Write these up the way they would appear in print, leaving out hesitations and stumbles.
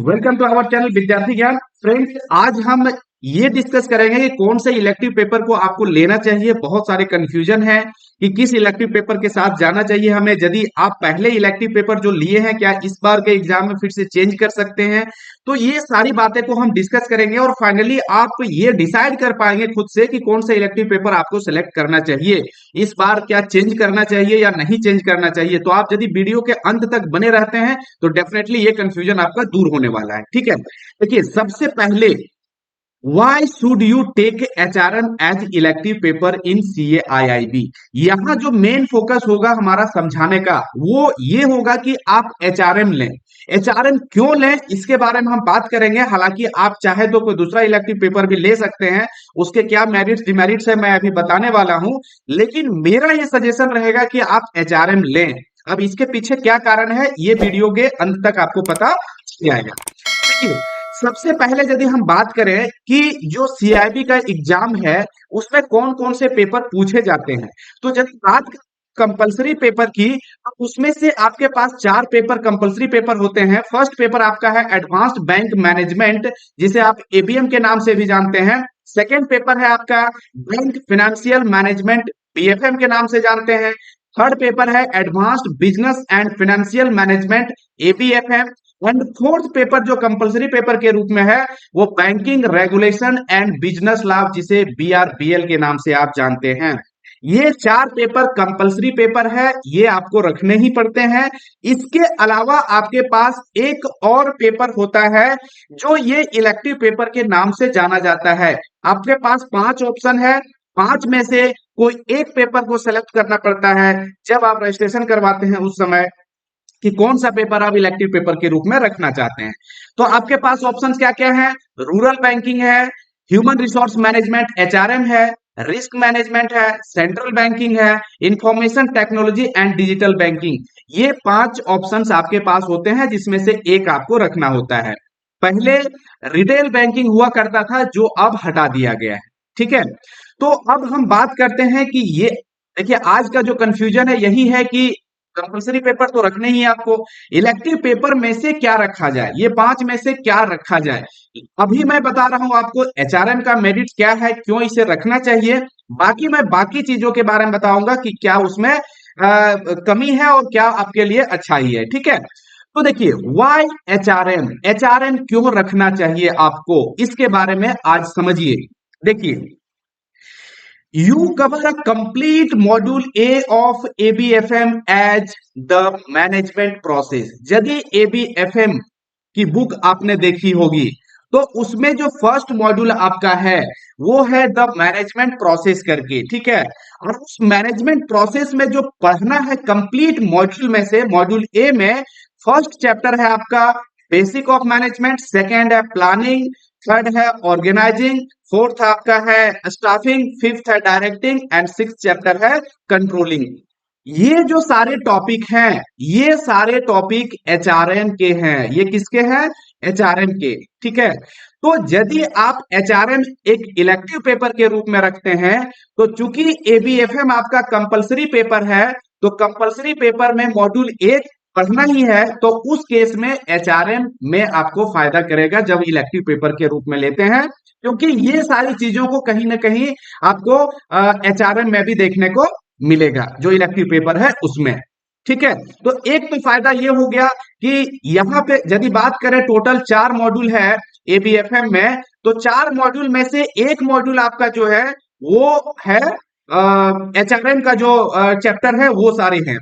Welcome to our channel विद्यार्थी ज्ञान। Friends, आज हम ये डिस्कस करेंगे कि कौन से इलेक्टिव पेपर को आपको लेना चाहिए। बहुत सारे कंफ्यूजन है कि किस इलेक्टिव पेपर के साथ जाना चाहिए हमें। यदि आप पहले इलेक्टिव पेपर जो लिए हैं, क्या इस बार के एग्जाम में फिर से चेंज कर सकते हैं। तो ये सारी बातें को हम डिस्कस करेंगे और फाइनली आप ये डिसाइड कर पाएंगे खुद से कि कौन सा इलेक्टिव पेपर आपको सेलेक्ट करना चाहिए। इस बार क्या चेंज करना चाहिए या नहीं चेंज करना चाहिए। तो आप यदि वीडियो के अंत तक बने रहते हैं तो डेफिनेटली ये कंफ्यूजन आपका दूर होने वाला है। ठीक है, देखिए सबसे पहले Why should you take HRM as elective paper in CAIIB? यहाँ जो मेन फोकस होगा हमारा समझाने का वो ये होगा कि आप HRM लें। HRM क्यों लें इसके बारे में हम बात करेंगे। हालांकि आप चाहे तो कोई दूसरा इलेक्टिव पेपर भी ले सकते हैं, उसके क्या मेरिट्स डिमेरिट्स है मैं अभी बताने वाला हूं, लेकिन मेरा ये सजेशन रहेगा कि आप HRM लें। अब इसके पीछे क्या कारण है ये वीडियो के अंत तक आपको पता चल जाएगा। देखिए, सबसे पहले यदि हम बात करें कि जो सीआईबी का एग्जाम है उसमें कौन कौन से पेपर पूछे जाते हैं, तो जब बात कंपलसरी पेपर की तो उसमें से आपके पास 4 पेपर कंपलसरी पेपर होते हैं। फर्स्ट पेपर आपका है एडवांस्ड बैंक मैनेजमेंट, जिसे आप एबीएम के नाम से भी जानते हैं। सेकेंड पेपर है आपका बैंक फिनेंशियल मैनेजमेंट, बीएफएम के नाम से जानते हैं। थर्ड पेपर है advanced business and financial management, एबीएफएम। And fourth paper जो कंपलसरी पेपर के रूप में है वो banking regulation and business law, जिसे बीआरबीएल के नाम से आप जानते हैं। ये 4 पेपर कंपलसरी पेपर है, ये आपको रखने ही पड़ते हैं। इसके अलावा आपके पास एक और पेपर होता है जो ये इलेक्टिव पेपर के नाम से जाना जाता है। आपके पास 5 ऑप्शन है, 5 में से कोई एक पेपर को सेलेक्ट करना पड़ता है जब आप रजिस्ट्रेशन करवाते हैं उस समय, कि कौन सा पेपर आप इलेक्टिव पेपर के रूप में रखना चाहते हैं। तो आपके पास ऑप्शंस क्या क्या हैं? रूरल बैंकिंग है, ह्यूमन रिसोर्स मैनेजमेंट एचआरएम है, रिस्क मैनेजमेंट है, सेंट्रल बैंकिंग है, information technology and digital banking. ये 5 ऑप्शंस आपके पास होते हैं जिसमें से एक आपको रखना होता है। पहले रिटेल बैंकिंग हुआ करता था जो अब हटा दिया गया है। ठीक है, तो अब हम बात करते हैं कि ये देखिए आज का जो कंफ्यूजन है यही है कि कंपलसरी पेपर तो रखने ही है आपको, इलेक्टिव पेपर में से क्या रखा जाए, ये 5 में से क्या रखा जाए। अभी मैं बता रहा हूं आपको एचआरएम का मेरिट क्या है, क्यों इसे रखना चाहिए। बाकी मैं बाकी चीजों के बारे में बताऊंगा कि क्या उसमें कमी है और क्या आपके लिए अच्छाई है। ठीक है, तो देखिए वाई एचआरएम, एचआरएम क्यों रखना चाहिए आपको, इसके बारे में आज समझिए। देखिए, you cover a complete module A of ABFM as the management process। यदि ABFM की बुक आपने देखी होगी तो उसमें जो फर्स्ट मॉड्यूल आपका है वो है द मैनेजमेंट प्रोसेस करके। ठीक है, और उस मैनेजमेंट प्रोसेस में जो पढ़ना है कंप्लीट मॉड्यूल में से, मॉड्यूल ए में फर्स्ट चैप्टर है आपका बेसिक ऑफ मैनेजमेंट, सेकेंड है प्लानिंग, थर्ड है ऑर्गेनाइजिंग, फोर्थ आपका है स्टाफिंग, फिफ्थ है डायरेक्टिंग एंड सिक्स चैप्टर है कंट्रोलिंग। ये जो सारे टॉपिक हैं ये सारे टॉपिक एचआरएम के हैं। ये किसके हैं? एचआरएम के। ठीक है, तो यदि आप एचआरएम एक इलेक्टिव पेपर के रूप में रखते हैं तो चूंकि एबीएफएम आपका कंपलसरी पेपर है तो कंपलसरी पेपर में मॉड्यूल एक पढ़ना ही है, तो उस केस में एचआरएम में आपको फायदा करेगा जब इलेक्टिव पेपर के रूप में लेते हैं, क्योंकि ये सारी चीजों को कहीं ना कहीं आपको एचआरएम में भी देखने को मिलेगा जो इलेक्टिव पेपर है उसमें। ठीक है, तो एक तो फायदा ये हो गया कि यहाँ पे यदि बात करें टोटल 4 मॉड्यूल है एबीएफएम में, तो 4 मॉड्यूल में से एक मॉड्यूल आपका जो है वो है एचआरएम का जो चैप्टर है वो सारे हैं।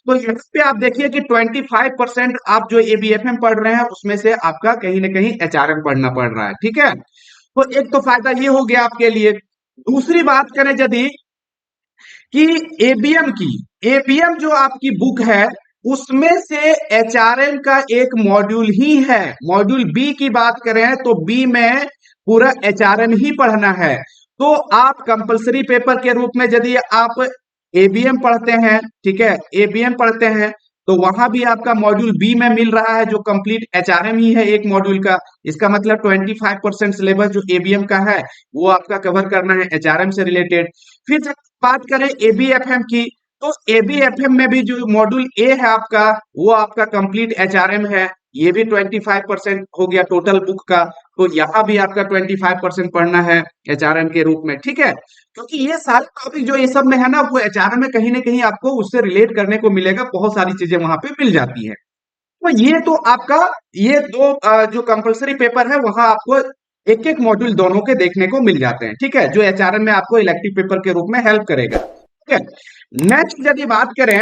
तो यहाँ पे आप देखिए कि 25% आप जो एबीएफएम पढ़ रहे हैं उसमें से आपका कहीं ना कहीं एचआरएम पढ़ना पड़ रहा है। ठीक है, तो एक तो फायदा ये हो गया आपके लिए। दूसरी बात करें यदि कि एबीएम की, एबीएम जो आपकी बुक है उसमें से एचआरएम का एक मॉड्यूल ही है। मॉड्यूल बी की बात करें तो बी में पूरा एचआरएम ही पढ़ना है। तो आप कंपलसरी पेपर के रूप में यदि आप एबीएम पढ़ते हैं, ठीक है, एबीएम पढ़ते हैं तो वहां भी आपका मॉड्यूल बी में मिल रहा है जो कंप्लीट एचआरएम ही है एक मॉड्यूल का। इसका मतलब 25% सिलेबस जो एबीएम का है वो आपका कवर करना है एचआरएम से रिलेटेड। फिर जब बात करें एबीएफएम की तो एबीएफएम में भी जो मॉड्यूल ए है आपका, वो आपका कंप्लीट एचआरएम है। ये भी 25% हो गया टोटल बुक का। तो यहाँ भी आपका 25% पढ़ना है एचआरएम के रूप में, ठीक है। क्योंकि ये सारे टॉपिक जो ये सब में है ना, वो एचआरएम में कहीं ना कहीं आपको उससे रिलेट करने को मिलेगा, बहुत सारी चीजें वहां पे मिल जाती है। तो ये तो आपका ये दो जो कंपलसरी पेपर है, वहां आपको एक एक मॉड्यूल दोनों के देखने को मिल जाते हैं, ठीक है, जो एचआरएम में आपको इलेक्टिव पेपर के रूप में हेल्प करेगा, ठीक है। नेक्स्ट यदि बात करें,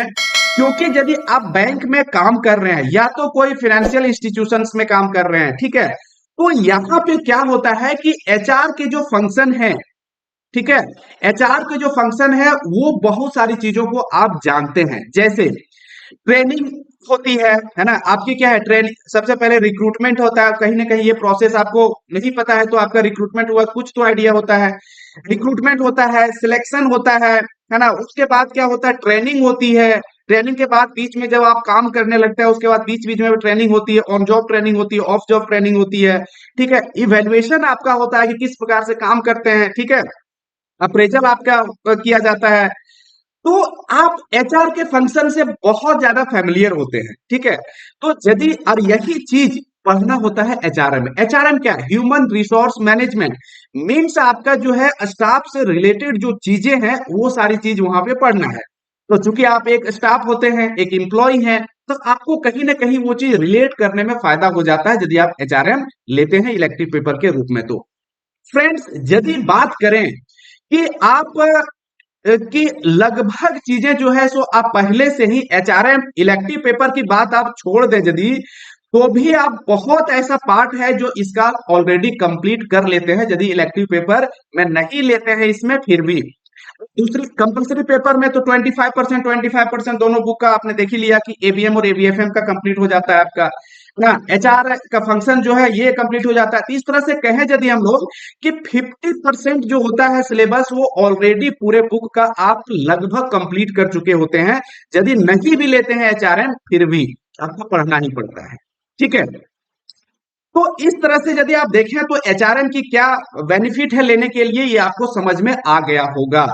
क्योंकि यदि आप बैंक में काम कर रहे हैं या तो कोई फाइनेंशियल इंस्टीट्यूशंस में काम कर रहे हैं, ठीक है, तो यहाँ पे क्या होता है कि एचआर के जो फंक्शन है, ठीक है, एचआर के जो फंक्शन वो बहुत सारी चीजों को आप जानते हैं। जैसे ट्रेनिंग होती है ना, आपकी क्या है ट्रेनिंग, सबसे पहले रिक्रूटमेंट होता है, कहीं ना कहीं ये प्रोसेस आपको नहीं पता है तो आपका रिक्रूटमेंट हुआ, कुछ तो आइडिया होता है। रिक्रूटमेंट होता है, सिलेक्शन होता है ना, उसके बाद क्या होता है, ट्रेनिंग होती है। ट्रेनिंग के बाद बीच में जब आप काम करने लगते हैं, उसके बाद बीच बीच में ट्रेनिंग होती है, ऑन जॉब ट्रेनिंग होती है, ऑफ जॉब ट्रेनिंग होती है, ठीक है। इवेल्युएशन आपका होता है कि किस प्रकार से काम करते हैं, ठीक है। अप्रेजल आपका किया जाता है। तो आप एचआर के फंक्शन से बहुत ज्यादा फैमिलियर होते हैं, ठीक है। तो यदि और यही चीज पढ़ना होता है एचआरएम में। एचआरएम क्या है, ह्यूमन रिसोर्स मैनेजमेंट, मीन्स आपका जो है स्टाफ से रिलेटेड जो चीजें हैं, वो सारी चीज वहां पे पढ़ना है। तो चूंकि आप एक स्टाफ होते हैं, एक एम्प्लॉय हैं, तो आपको कहीं ना कहीं वो चीज रिलेट करने में फायदा हो जाता है यदि आप एचआरएम लेते हैं इलेक्टिव पेपर के रूप में। तो फ्रेंड्स, यदि बात करें कि आप कि लगभग चीजें जो है सो आप पहले से ही एचआरएम इलेक्टिव पेपर की बात आप छोड़ दें यदि, तो भी आप बहुत ऐसा पार्ट है जो इसका ऑलरेडी कंप्लीट कर लेते हैं यदि इलेक्टिव पेपर में नहीं लेते हैं इसमें फिर भी। दूसरी कंपलसरी पेपर में तो 25% दोनों बुक का आपने देख ही लिया कि एबीएम और एबीएफएम का कंप्लीट हो जाता है आपका ना, एचआर का फंक्शन जो है ये कंप्लीट हो जाता है। तो इस तरह से कहें यदि हम लोग कि 50% जो होता है सिलेबस, वो ऑलरेडी पूरे बुक का आप लगभग कंप्लीट कर चुके होते हैं। यदि नहीं भी लेते हैं एचआरएम फिर भी आपको पढ़ना ही पड़ता है, ठीक है। तो इस तरह से यदि आप देखें तो एचआरएम की क्या बेनिफिट है लेने के लिए, ये आपको समझ में आ गया होगा।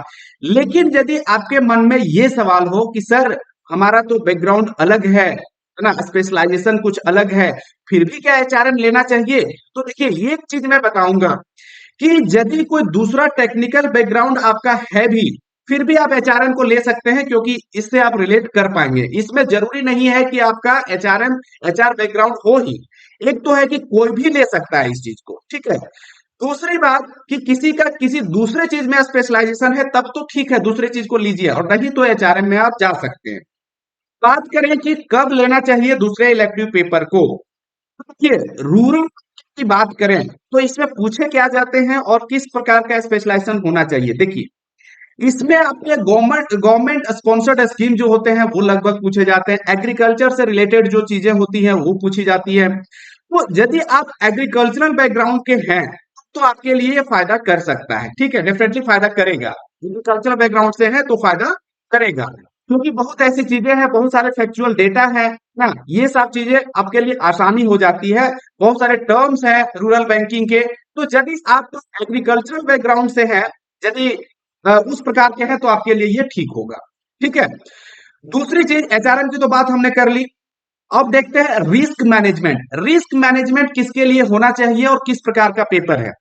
लेकिन यदि आपके मन में ये सवाल हो कि सर हमारा तो बैकग्राउंड अलग है ना, स्पेशलाइजेशन कुछ अलग है, फिर भी क्या एचआरएम लेना चाहिए, तो देखिए ये एक चीज मैं बताऊंगा कि यदि कोई दूसरा टेक्निकल बैकग्राउंड आपका है भी, फिर भी आप एचआरएम को ले सकते हैं, क्योंकि इससे आप रिलेट कर पाएंगे। इसमें जरूरी नहीं है कि आपका एचआर बैकग्राउंड हो ही। एक तो है कि कोई भी ले सकता है इस चीज को, ठीक है। दूसरी बात कि किसी का किसी दूसरे चीज में स्पेशलाइजेशन है, तब तो ठीक है दूसरे चीज को लीजिए, और नहीं तो एचआरएम में आप जा सकते हैं। बात करें कि कब लेना चाहिए दूसरे इलेक्टिव पेपर को, देखिए रूरल की बात करें तो इसमें पूछे क्या जाते हैं और किस प्रकार का स्पेशलाइजेशन होना चाहिए। देखिए इसमें आपके गवर्नमेंट गवर्नमेंट स्पॉन्सर्ड स्कीम जो होते हैं वो लगभग पूछे जाते हैं, एग्रीकल्चर से रिलेटेड जो चीजें होती हैं वो पूछी जाती है। तो यदि आप एग्रीकल्चरल बैकग्राउंड के हैं तो आपके लिए ये फायदा कर सकता है, ठीक है, डेफिनेटली फायदा करेगा। एग्रीकल्चरल बैकग्राउंड से है तो फायदा करेगा, क्योंकि बहुत ऐसी चीजें हैं, बहुत सारे फैक्चुअल डेटा है ना, ये सब चीजें आपके लिए आसानी हो जाती है। बहुत सारे टर्म्स हैं रूरल बैंकिंग के, तो यदि आप एग्रीकल्चरल बैकग्राउंड से हैं, यदि उस प्रकार के हैं, तो आपके लिए ये ठीक होगा, ठीक है। दूसरी चीज एचआरएम की तो बात हमने कर ली। अब देखते हैं रिस्क मैनेजमेंट। रिस्क मैनेजमेंट किसके लिए होना चाहिए और किस प्रकार का पेपर है।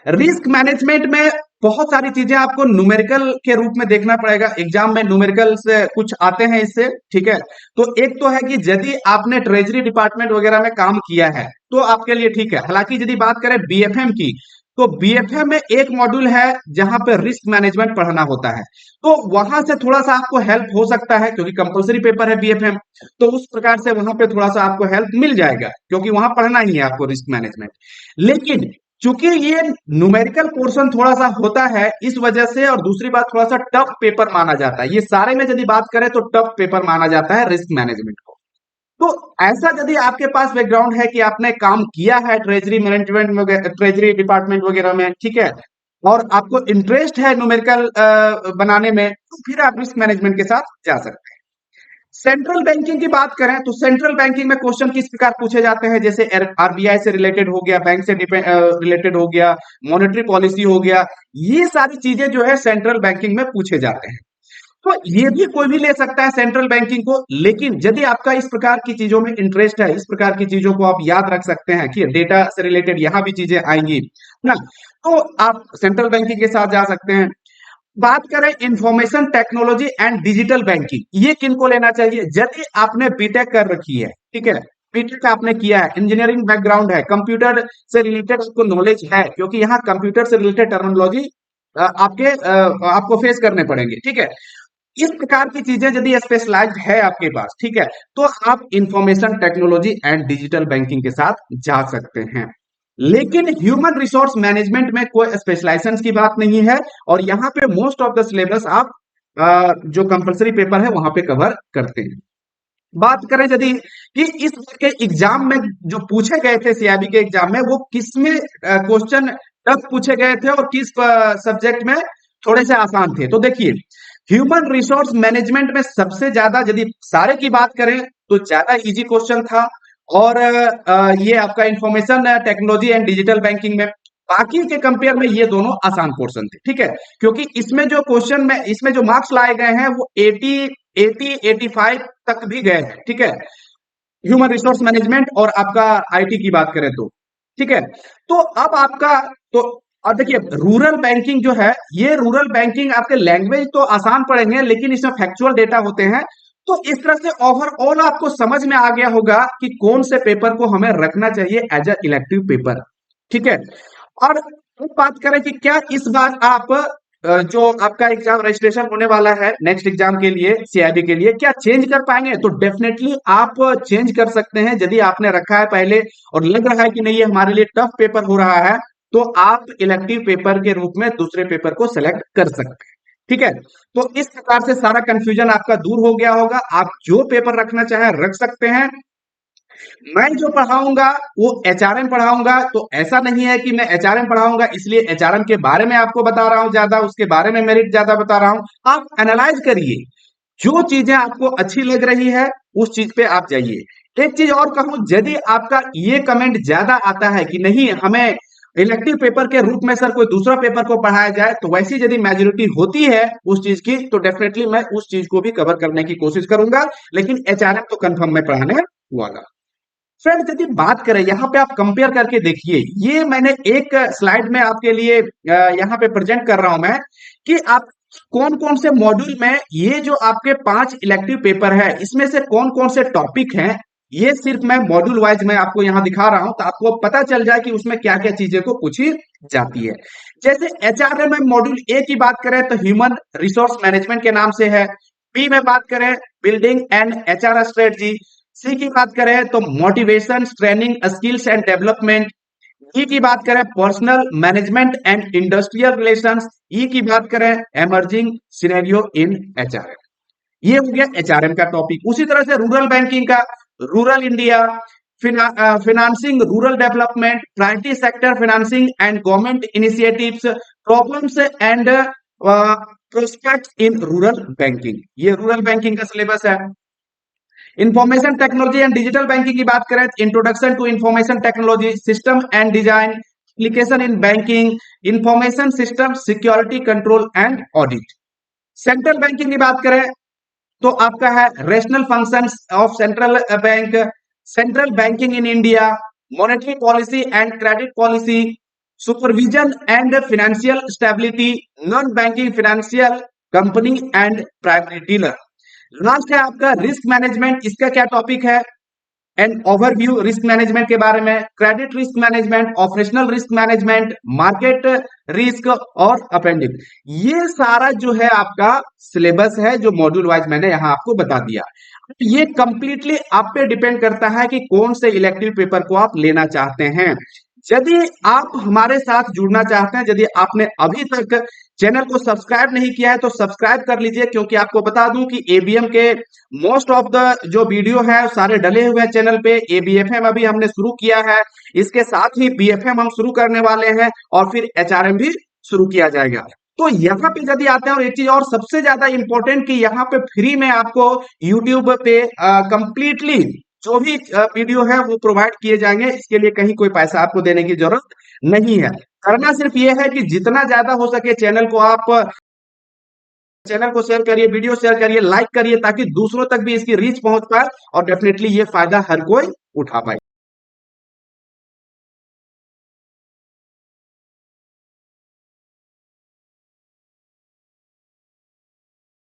रिस्क मैनेजमेंट में बहुत सारी चीजें आपको न्यूमेरिकल के रूप में देखना पड़ेगा, एग्जाम में न्यूमेरिकल से कुछ आते हैं इससे, ठीक है। तो एक तो है कि यदि आपने ट्रेजरी डिपार्टमेंट वगैरह में काम किया है तो आपके लिए ठीक है। हालांकि यदि बात करें बीएफएम की, तो बीएफएम में एक मॉड्यूल है जहां पे रिस्क मैनेजमेंट पढ़ना होता है, तो वहां से थोड़ा सा आपको हेल्प हो सकता है, क्योंकि कंपलसरी पेपर है बीएफएम, तो उस प्रकार से वहां पे थोड़ा सा आपको हेल्प मिल जाएगा, क्योंकि वहां पढ़ना ही है आपको रिस्क मैनेजमेंट। लेकिन चूंकि ये न्यूमेरिकल पोर्शन थोड़ा सा होता है इस वजह से, और दूसरी बात थोड़ा सा टफ पेपर माना जाता है, ये सारे में यदि बात करें तो टफ पेपर माना जाता है रिस्क मैनेजमेंट को। तो ऐसा यदि आपके पास बैकग्राउंड है कि आपने काम किया है ट्रेजरी मैनेजमेंट में, ट्रेजरी डिपार्टमेंट वगैरह में, ठीक है, और आपको इंटरेस्ट है न्यूमेरिकल बनाने में, तो फिर आप रिस्क मैनेजमेंट के साथ जा सकते हैं। सेंट्रल बैंकिंग की बात करें तो सेंट्रल बैंकिंग में क्वेश्चन किस प्रकार पूछे जाते हैं, जैसे आरबीआई से रिलेटेड हो गया, बैंक से रिलेटेड हो गया, मॉनेटरी पॉलिसी हो गया, ये सारी चीजें जो है सेंट्रल बैंकिंग में पूछे जाते हैं। तो ये भी कोई भी ले सकता है सेंट्रल बैंकिंग को, लेकिन यदि आपका इस प्रकार की चीजों में इंटरेस्ट है, इस प्रकार की चीजों को आप याद रख सकते हैं कि डेटा से रिलेटेड यहाँ भी चीजें आएंगी ना, तो आप सेंट्रल बैंकिंग के साथ जा सकते हैं। बात करें information technology and digital banking, ये किनको लेना चाहिए? यदि आपने बीटेक कर रखी है, ठीक है, बीटेक आपने किया है, इंजीनियरिंग बैकग्राउंड है, कंप्यूटर से रिलेटेड आपको नॉलेज है, क्योंकि यहाँ कंप्यूटर से रिलेटेड टर्मिनोलॉजी आपको फेस करने पड़ेंगे, ठीक है। इस प्रकार की चीजें यदि स्पेशलाइज्ड है आपके पास, ठीक है, तो आप information technology and digital banking के साथ जा सकते हैं। लेकिन ह्यूमन रिसोर्स मैनेजमेंट में कोई स्पेशलाइजेशन की बात नहीं है, और यहाँ पे मोस्ट ऑफ द सिलेबस आप जो कंपलसरी पेपर है वहां पे कवर करते हैं। बात करें यदि कि इस बार के एग्जाम में जो पूछे गए थे सीआईबी के एग्जाम में, वो किसमें क्वेश्चन टफ पूछे गए थे और किस सब्जेक्ट में थोड़े से आसान थे, तो देखिए ह्यूमन रिसोर्स मैनेजमेंट में सबसे ज्यादा यदि सारे की बात करें तो ज्यादा इजी क्वेश्चन था, और ये आपका information technology and digital banking में बाकी के कंपेयर में ये दोनों आसान पोर्शन थे, ठीक है, क्योंकि इसमें जो क्वेश्चन में इसमें जो मार्क्स लाए गए हैं वो 85 तक भी गए हैं, ठीक है, ह्यूमन रिसोर्स मैनेजमेंट और आपका आईटी की बात करें तो, ठीक है। तो अब आपका तो और देखिए रूरल बैंकिंग जो है, ये रूरल बैंकिंग आपके लैंग्वेज तो आसान पड़ेंगे, लेकिन इसमें फैक्चुअल डेटा होते हैं, तो इस तरह से ओवरऑल आपको समझ में आ गया होगा कि कौन से पेपर को हमें रखना चाहिए एज अ इलेक्टिव पेपर, ठीक है। और एक बात करें कि क्या इस बार आप जो आपका एग्जाम रजिस्ट्रेशन होने वाला है नेक्स्ट एग्जाम के लिए सीआईबी के लिए, क्या चेंज कर पाएंगे? तो डेफिनेटली आप चेंज कर सकते हैं, यदि आपने रखा है पहले और लग रहा है कि नहीं ये हमारे लिए टफ पेपर हो रहा है, तो आप इलेक्टिव पेपर के रूप में दूसरे पेपर को सिलेक्ट कर सकते हैं, ठीक है। तो इस प्रकार से सारा कंफ्यूजन आपका दूर हो गया होगा, आप जो पेपर रखना चाहें रख सकते हैं। मैं जो पढ़ाऊंगा वो एचआरएम पढ़ाऊंगा, तो ऐसा नहीं है कि मैं एचआरएम पढ़ाऊंगा इसलिए एचआरएम के बारे में आपको बता रहा हूं, ज्यादा उसके बारे में मेरिट ज्यादा बता रहा हूं। आप एनालाइज करिए, जो चीजें आपको अच्छी लग रही है उस चीज पे आप जाइए। एक चीज और कहूं, यदि आपका ये कमेंट ज्यादा आता है कि नहीं हमें इलेक्टिव पेपर के रूप में सर कोई दूसरा पेपर को पढ़ाया जाए, तो वैसी यदि मेजोरिटी होती है उस चीज की, तो डेफिनेटली मैं उस चीज को भी कवर करने की कोशिश करूंगा, लेकिन एचआरएम तो कंफर्म मैं पढ़ाने वाला। फ्रेंड्स यदि बात करें यहाँ पे आप कंपेयर करके देखिए, ये मैंने एक स्लाइड में आपके लिए यहाँ पे प्रेजेंट कर रहा हूं मैं कि आप कौन कौन से मॉड्यूल में ये जो आपके 5 इलेक्टिव पेपर है इसमें से कौन कौन से टॉपिक हैं, ये सिर्फ मैं मॉड्यूल वाइज मैं आपको यहाँ दिखा रहा हूं, तो आपको पता चल जाए कि उसमें क्या क्या चीजें को पूछी जाती है। जैसे एचआरएम में मॉड्यूल ए की बात करें तो ह्यूमन रिसोर्स मैनेजमेंट के नाम से है। बी में बात करें building and HR strategy. C की बात करें तो motivation training skills and development. E की बात करें personnel management and industrial relations. E की बात करें एमर्जिंग सिनेरियो इन एचआरएम। ये हो गया एचआरएम का टॉपिक। उसी तरह से रूरल बैंकिंग का rural India, financing rural development, private sector financing and government initiatives, problems and prospects in rural banking, ये रूरल बैंकिंग का सिलेबस है। Information technology and digital banking की बात करें, introduction to information technology, system and design, application in banking, information system, security control and audit. Central banking की बात करें तो आपका है rational functions of central bank, central banking in India, monetary policy and credit policy, supervision and financial stability, non banking financial company and private dealer. Last है आपका risk management, इसका क्या टॉपिक है? एंड ओवरव्यू रिस्क मैनेजमेंट के बारे में, credit risk management, operational risk management, market risk और appendix. ये सारा जो है आपका सिलेबस है जो मॉड्यूल वाइज मैंने यहां आपको बता दिया। ये कंप्लीटली आप पे डिपेंड करता है कि कौन से इलेक्टिव पेपर को आप लेना चाहते हैं। यदि आप हमारे साथ जुड़ना चाहते हैं, यदि आपने अभी तक चैनल को सब्सक्राइब नहीं किया है तो सब्सक्राइब कर लीजिए, क्योंकि आपको बता दूं कि एबीएम के मोस्ट ऑफ द जो वीडियो है सारे डले हुए हैं चैनल पे। एबीएफएम अभी हमने शुरू किया है, इसके साथ ही बीएफएम हम शुरू करने वाले हैं और फिर एचआरएम भी शुरू किया जाएगा। तो यहाँ पे यदि आते हैं, और एक चीज और सबसे ज्यादा इंपॉर्टेंट कि यहाँ पे फ्री में आपको यूट्यूब पे कंप्लीटली जो भी वीडियो है वो प्रोवाइड किए जाएंगे, इसके लिए कहीं कोई पैसा आपको देने की जरूरत नहीं है। करना सिर्फ ये है कि जितना ज्यादा हो सके चैनल को आप चैनल को शेयर करिए, वीडियो शेयर करिए, लाइक करिए, ताकि दूसरों तक भी इसकी रीच पहुंच पाए और डेफिनेटली ये फायदा हर कोई उठा पाए।